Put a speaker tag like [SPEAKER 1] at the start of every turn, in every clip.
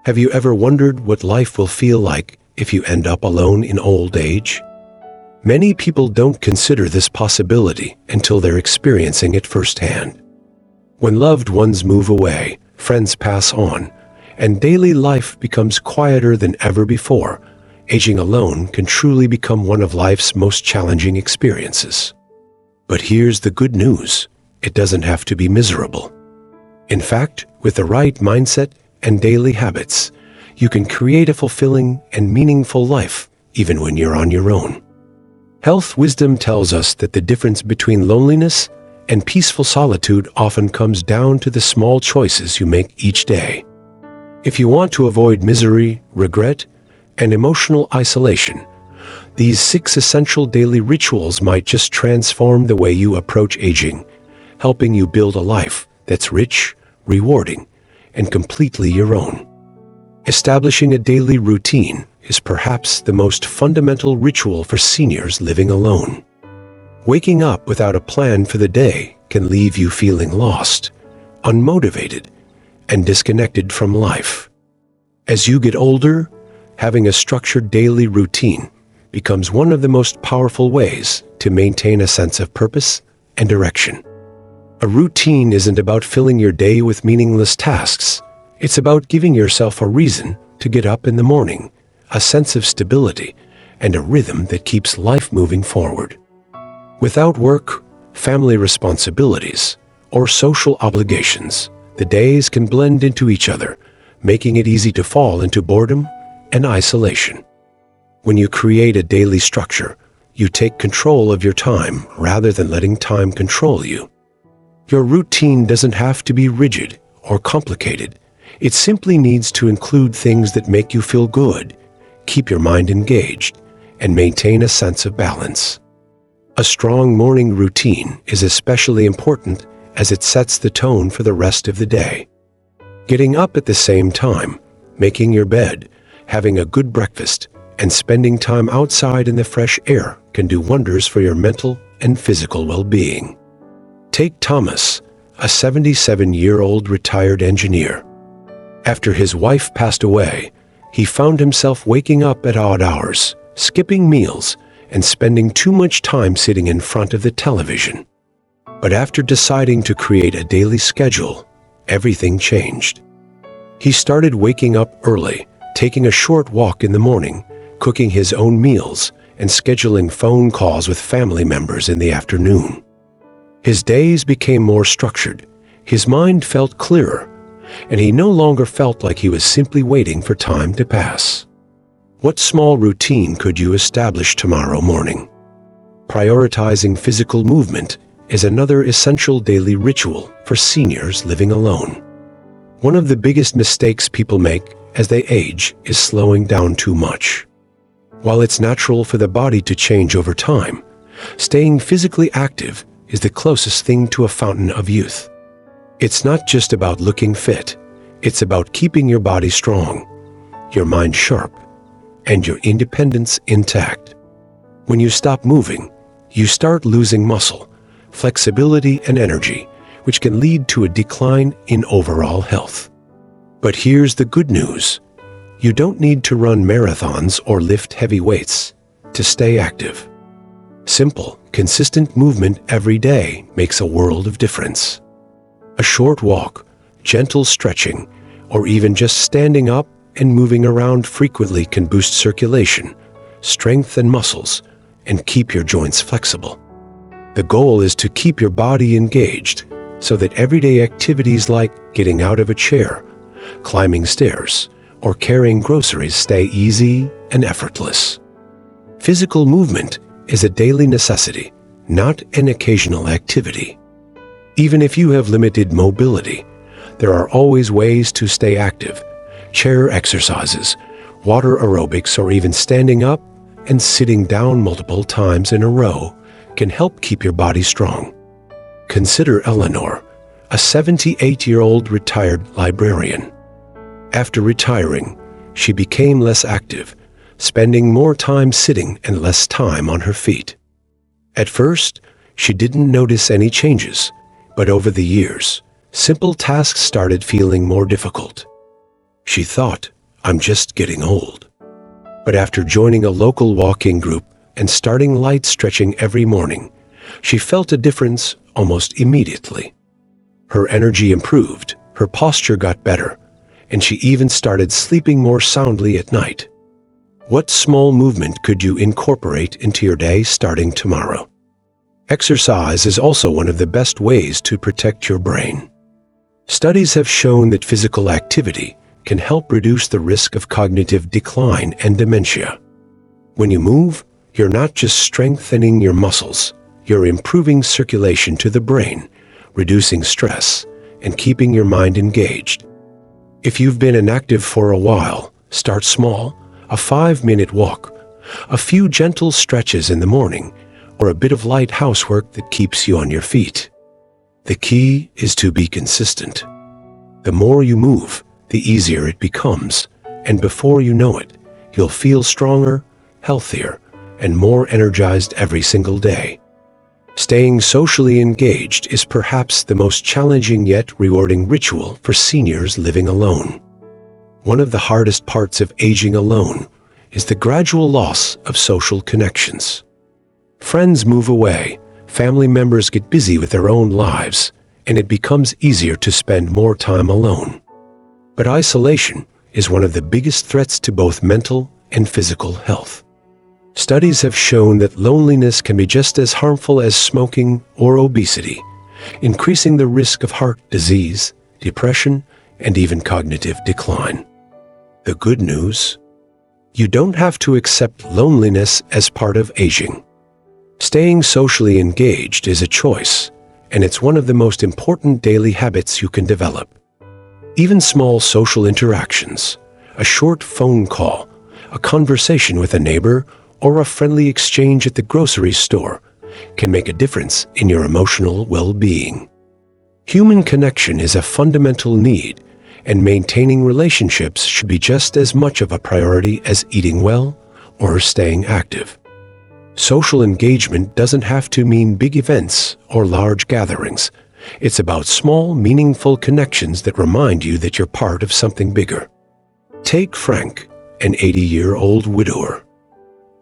[SPEAKER 1] Have you ever wondered what life will feel like if you end up alone in old age? Many people don't consider this possibility until they're experiencing it firsthand. When loved ones move away, friends pass on, and daily life becomes quieter than ever before, aging alone can truly become one of life's most challenging experiences. But here's the good news: it doesn't have to be miserable. In fact, with the right mindset and daily habits, you can create a fulfilling and meaningful life even when you're on your own. Health wisdom tells us that the difference between loneliness and peaceful solitude often comes down to the small choices you make each day. If you want to avoid misery, regret, and emotional isolation, these 6 essential daily rituals might just transform the way you approach aging, helping you build a life that's rich, rewarding, and completely your own. Establishing a daily routine is perhaps the most fundamental ritual for seniors living alone. Waking up without a plan for the day can leave you feeling lost, unmotivated, and disconnected from life. As you get older, having a structured daily routine becomes one of the most powerful ways to maintain a sense of purpose and direction. A routine isn't about filling your day with meaningless tasks. It's about giving yourself a reason to get up in the morning, a sense of stability, and a rhythm that keeps life moving forward. Without work, family responsibilities, or social obligations, the days can blend into each other, making it easy to fall into boredom and isolation. When you create a daily structure, you take control of your time rather than letting time control you. Your routine doesn't have to be rigid or complicated. It simply needs to include things that make you feel good, keep your mind engaged, and maintain a sense of balance. A strong morning routine is especially important as it sets the tone for the rest of the day. Getting up at the same time, making your bed, having a good breakfast, and spending time outside in the fresh air can do wonders for your mental and physical well-being. Take Thomas, a 77-year-old retired engineer. After his wife passed away, he found himself waking up at odd hours, skipping meals, and spending too much time sitting in front of the television. But after deciding to create a daily schedule, everything changed. He started waking up early, taking a short walk in the morning, cooking his own meals, and scheduling phone calls with family members in the afternoon. His days became more structured, his mind felt clearer, and he no longer felt like he was simply waiting for time to pass. What small routine could you establish tomorrow morning? Prioritizing physical movement is another essential daily ritual for seniors living alone. One of the biggest mistakes people make as they age is slowing down too much. While it's natural for the body to change over time, staying physically active is the closest thing to a fountain of youth. It's not just about looking fit, it's about keeping your body strong, your mind sharp, and your independence intact. When you stop moving, you start losing muscle, flexibility, and energy, which can lead to a decline in overall health. But here's the good news: you don't need to run marathons or lift heavy weights to stay active. Simple, consistent movement every day makes a world of difference. A short walk, gentle stretching, or even just standing up and moving around frequently can boost circulation, strengthen muscles, and keep your joints flexible. The goal is to keep your body engaged so that everyday activities like getting out of a chair, climbing stairs, or carrying groceries stay easy and effortless. Physical movement is a daily necessity, not an occasional activity. Even if you have limited mobility, there are always ways to stay active. Chair exercises, water aerobics, or even standing up and sitting down multiple times in a row can help keep your body strong. Consider Eleanor, a 78-year-old retired librarian. After retiring, she became less active, spending more time sitting and less time on her feet. At first, she didn't notice any changes, but over the years, simple tasks started feeling more difficult. She thought, I'm just getting old. But after joining a local walking group and starting light stretching every morning, she felt a difference almost immediately. Her energy improved, her posture got better, and she even started sleeping more soundly at night. What small movement could you incorporate into your day starting tomorrow? Exercise is also one of the best ways to protect your brain. Studies have shown that physical activity can help reduce the risk of cognitive decline and dementia. When you move, you're not just strengthening your muscles, you're improving circulation to the brain, reducing stress, and keeping your mind engaged. If you've been inactive for a while, start small, a 5-minute walk, a few gentle stretches in the morning, or a bit of light housework that keeps you on your feet. The key is to be consistent. The more you move, the easier it becomes, and before you know it, you'll feel stronger, healthier, and more energized every single day. Staying socially engaged is perhaps the most challenging yet rewarding ritual for seniors living alone. One of the hardest parts of aging alone is the gradual loss of social connections. Friends move away, family members get busy with their own lives, and it becomes easier to spend more time alone. But isolation is one of the biggest threats to both mental and physical health. Studies have shown that loneliness can be just as harmful as smoking or obesity, increasing the risk of heart disease, depression, and even cognitive decline. The good news? You don't have to accept loneliness as part of aging. Staying socially engaged is a choice, and it's one of the most important daily habits you can develop. Even small social interactions, a short phone call, a conversation with a neighbor, or a friendly exchange at the grocery store can make a difference in your emotional well-being. Human connection is a fundamental need, and maintaining relationships should be just as much of a priority as eating well or staying active. Social engagement doesn't have to mean big events or large gatherings. It's about small, meaningful connections that remind you that you're part of something bigger. Take Frank, an 80-year-old widower.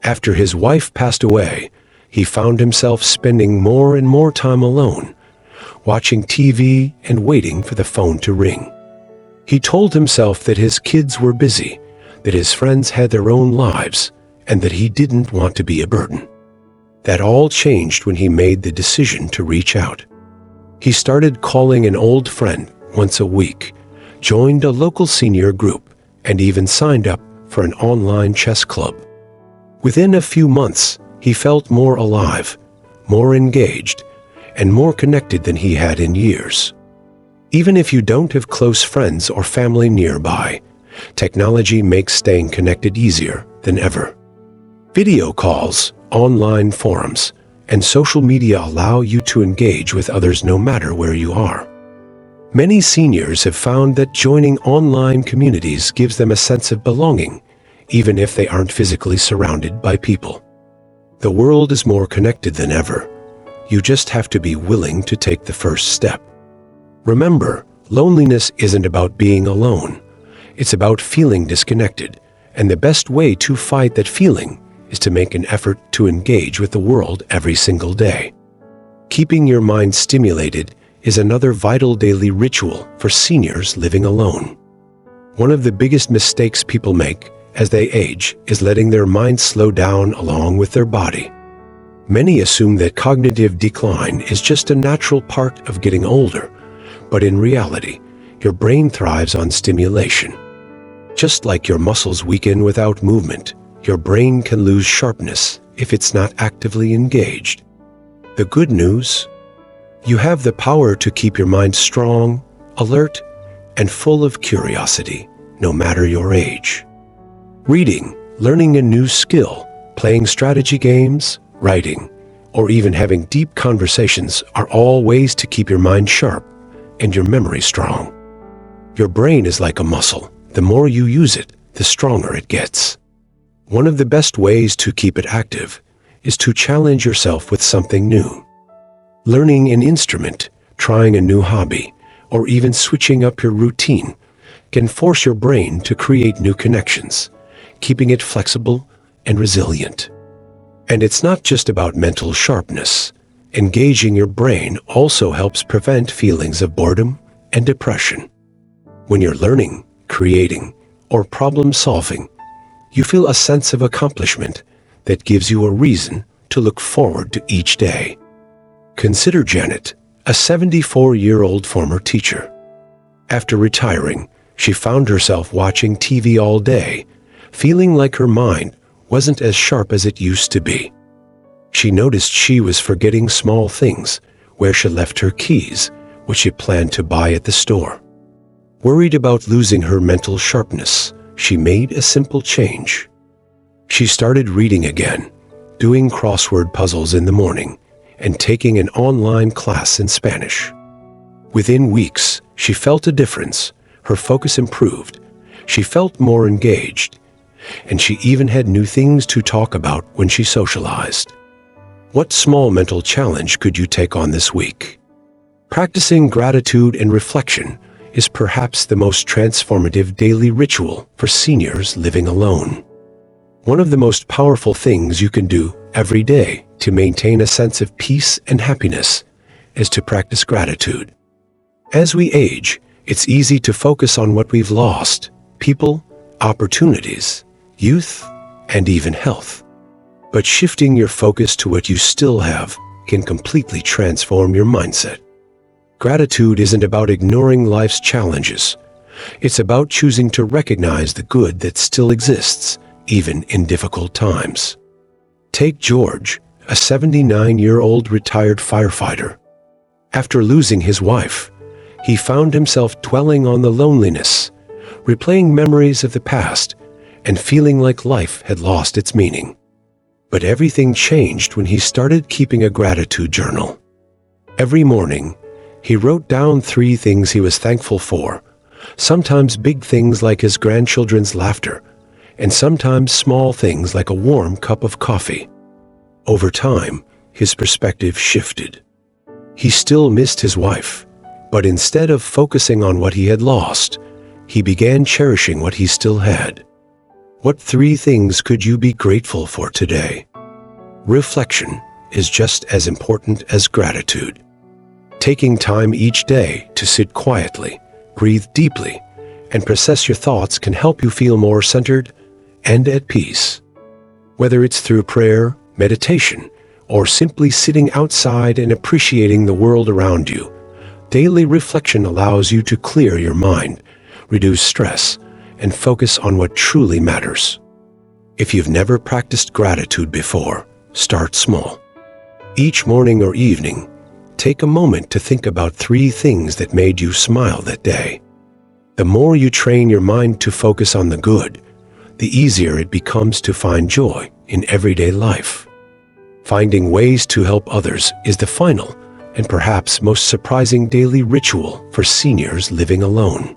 [SPEAKER 1] After his wife passed away, he found himself spending more and more time alone, watching TV and waiting for the phone to ring. He told himself that his kids were busy, that his friends had their own lives, and that he didn't want to be a burden. That all changed when he made the decision to reach out. He started calling an old friend once a week, joined a local senior group, and even signed up for an online chess club. Within a few months, he felt more alive, more engaged, and more connected than he had in years. Even if you don't have close friends or family nearby, technology makes staying connected easier than ever. Video calls, online forums, and social media allow you to engage with others no matter where you are. Many seniors have found that joining online communities gives them a sense of belonging, even if they aren't physically surrounded by people. The world is more connected than ever. You just have to be willing to take the first step. Remember, loneliness isn't about being alone. It's about feeling disconnected, and the best way to fight that feeling is to make an effort to engage with the world every single day. Keeping your mind stimulated is another vital daily ritual for seniors living alone. One of the biggest mistakes people make as they age is letting their mind slow down along with their body. Many assume that cognitive decline is just a natural part of getting older, but in reality, your brain thrives on stimulation. Just like your muscles weaken without movement, your brain can lose sharpness if it's not actively engaged. The good news? You have the power to keep your mind strong, alert, and full of curiosity, no matter your age. Reading, learning a new skill, playing strategy games, writing, or even having deep conversations are all ways to keep your mind sharp and your memory strong. Your brain is like a muscle. The more you use it, the stronger it gets. One of the best ways to keep it active is to challenge yourself with something new. Learning an instrument, trying a new hobby, or even switching up your routine can force your brain to create new connections, keeping it flexible and resilient. And it's not just about mental sharpness. Engaging your brain also helps prevent feelings of boredom and depression. When you're learning, creating, or problem-solving, you feel a sense of accomplishment that gives you a reason to look forward to each day. Consider Janet, a 74-year-old former teacher. After retiring, she found herself watching TV all day, feeling like her mind wasn't as sharp as it used to be. She noticed she was forgetting small things, where she left her keys, which she planned to buy at the store. Worried about losing her mental sharpness, she made a simple change. She started reading again, doing crossword puzzles in the morning, and taking an online class in Spanish. Within weeks, she felt a difference. Her focus improved. She felt more engaged, and she even had new things to talk about when she socialized. What small mental challenge could you take on this week? Practicing gratitude and reflection is perhaps the most transformative daily ritual for seniors living alone. One of the most powerful things you can do every day to maintain a sense of peace and happiness is to practice gratitude. As we age, it's easy to focus on what we've lost: people, opportunities, youth, and even health. But shifting your focus to what you still have can completely transform your mindset. Gratitude isn't about ignoring life's challenges. It's about choosing to recognize the good that still exists, even in difficult times. Take George, a 79-year-old retired firefighter. After losing his wife, he found himself dwelling on the loneliness, replaying memories of the past, and feeling like life had lost its meaning. But everything changed when he started keeping a gratitude journal. Every morning, he wrote down 3 things he was thankful for, sometimes big things like his grandchildren's laughter, and sometimes small things like a warm cup of coffee. Over time, his perspective shifted. He still missed his wife, but instead of focusing on what he had lost, he began cherishing what he still had. What 3 things could you be grateful for today? Reflection is just as important as gratitude. Taking time each day to sit quietly, breathe deeply, and process your thoughts can help you feel more centered and at peace. Whether it's through prayer, meditation, or simply sitting outside and appreciating the world around you, daily reflection allows you to clear your mind, reduce stress, and focus on what truly matters. If you've never practiced gratitude before, start small. Each morning or evening, take a moment to think about 3 things that made you smile that day. The more you train your mind to focus on the good, the easier it becomes to find joy in everyday life. Finding ways to help others is the final and perhaps most surprising daily ritual for seniors living alone.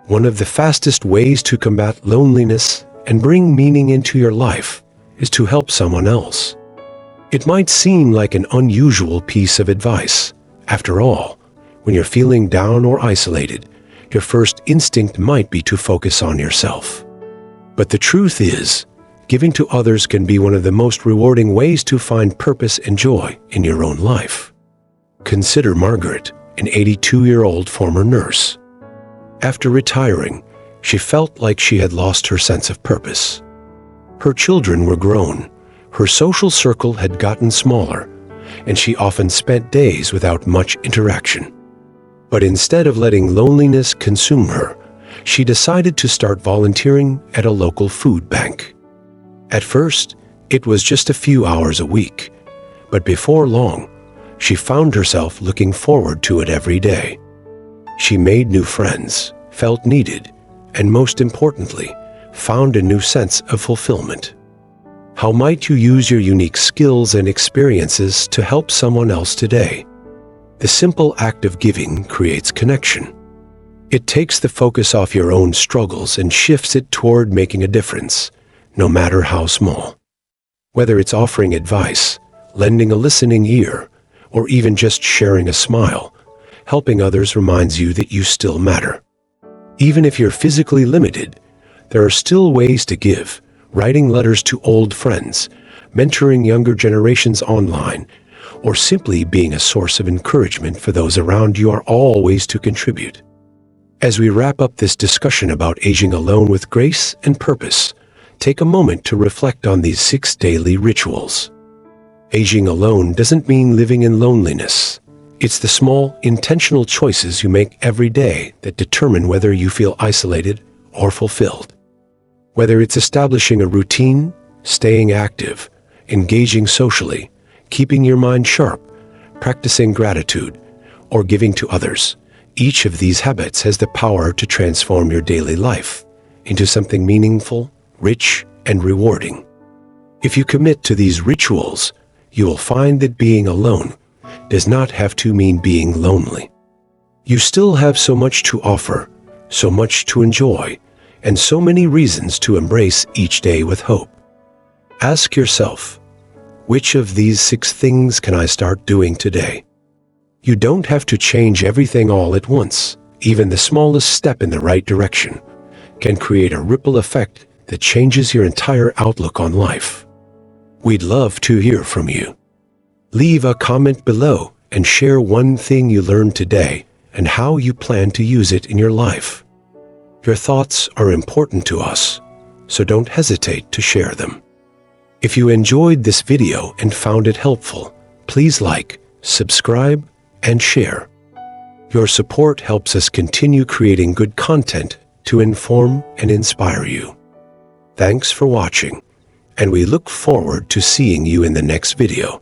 [SPEAKER 1] One of the fastest ways to combat loneliness and bring meaning into your life is to help someone else. It might seem like an unusual piece of advice. After all, when you're feeling down or isolated, your first instinct might be to focus on yourself. But the truth is, giving to others can be one of the most rewarding ways to find purpose and joy in your own life. Consider Margaret, an 82-year-old former nurse. After retiring, she felt like she had lost her sense of purpose. Her children were grown, her social circle had gotten smaller, and she often spent days without much interaction. But instead of letting loneliness consume her, she decided to start volunteering at a local food bank. At first, it was just a few hours a week, but before long, she found herself looking forward to it every day. She made new friends, felt needed, and most importantly, found a new sense of fulfillment. How might you use your unique skills and experiences to help someone else today? The simple act of giving creates connection. It takes the focus off your own struggles and shifts it toward making a difference, no matter how small. Whether it's offering advice, lending a listening ear, or even just sharing a smile, helping others reminds you that you still matter. Even if you're physically limited, there are still ways to give: writing letters to old friends, mentoring younger generations online, or simply being a source of encouragement for those around you are all ways to contribute. As we wrap up this discussion about aging alone with grace and purpose, take a moment to reflect on these 6 daily rituals. Aging alone doesn't mean living in loneliness. It's the small, intentional choices you make every day that determine whether you feel isolated or fulfilled. Whether it's establishing a routine, staying active, engaging socially, keeping your mind sharp, practicing gratitude, or giving to others, each of these habits has the power to transform your daily life into something meaningful, rich, and rewarding. If you commit to these rituals, you will find that being alone does not have to mean being lonely. You still have so much to offer, so much to enjoy, and so many reasons to embrace each day with hope. Ask yourself, which of these 6 things can I start doing today? You don't have to change everything all at once. Even the smallest step in the right direction can create a ripple effect that changes your entire outlook on life. We'd love to hear from you. Leave a comment below and share one thing you learned today and how you plan to use it in your life. Your thoughts are important to us, so don't hesitate to share them. If you enjoyed this video and found it helpful, please like, subscribe, and share. Your support helps us continue creating good content to inform and inspire you. Thanks for watching, and we look forward to seeing you in the next video.